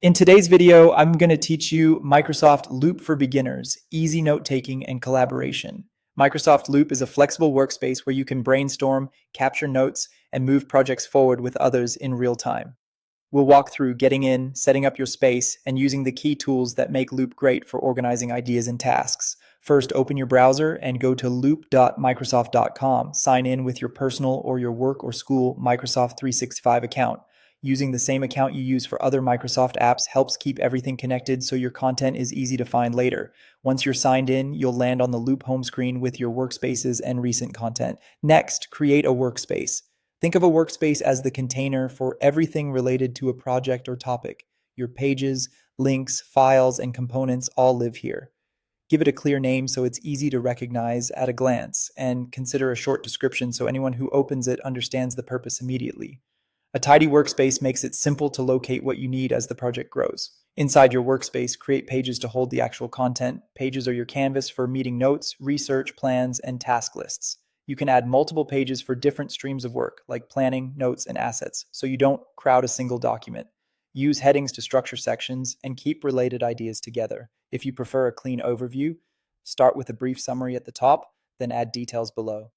In today's video, I'm going to teach you Microsoft Loop for beginners, easy note-taking and collaboration. Microsoft Loop is a flexible workspace where you can brainstorm, capture notes, and move projects forward with others in real time. We'll walk through getting in, setting up your space, and using the key tools that make Loop great for organizing ideas and tasks. First, open your browser and go to loop.microsoft.com. Sign in with your personal or your work or school Microsoft 365 account. Using the same account you use for other Microsoft apps helps keep everything connected so your content is easy to find later. Once you're signed in, you'll land on the Loop home screen with your workspaces and recent content. Next, create a workspace. Think of a workspace as the container for everything related to a project or topic. Your pages, links, files, and components all live here. Give it a clear name so it's easy to recognize at a glance, and consider a short description so anyone who opens it understands the purpose immediately. A tidy workspace makes it simple to locate what you need as the project grows. Inside your workspace, create pages to hold the actual content. Pages are your canvas for meeting notes, research, plans, and task lists. You can add multiple pages for different streams of work, like planning, notes, and assets, so you don't crowd a single document. Use headings to structure sections and keep related ideas together. If you prefer a clean overview, start with a brief summary at the top, then add details below.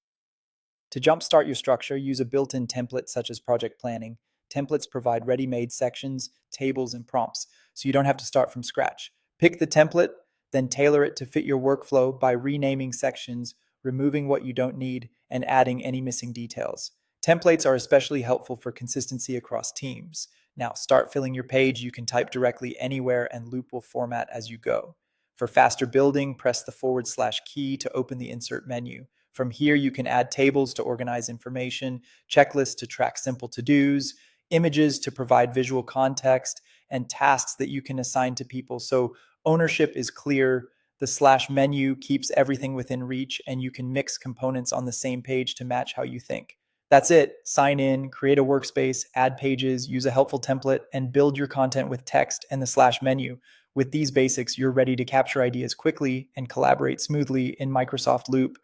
To jumpstart your structure, use a built-in template such as project planning. Templates provide ready-made sections, tables, and prompts, so you don't have to start from scratch. Pick the template, then tailor it to fit your workflow by renaming sections, removing what you don't need, and adding any missing details. Templates are especially helpful for consistency across teams. Now, start filling your page. You can type directly anywhere and Loop will format as you go. For faster building, press the / key to open the insert menu. From here, you can add tables to organize information, checklists to track simple to-dos, images to provide visual context, and tasks that you can assign to people. So ownership is clear. The / menu keeps everything within reach, and you can mix components on the same page to match how you think. That's it. Sign in, create a workspace, add pages, use a helpful template, and build your content with text and the / menu. With these basics, you're ready to capture ideas quickly and collaborate smoothly in Microsoft Loop.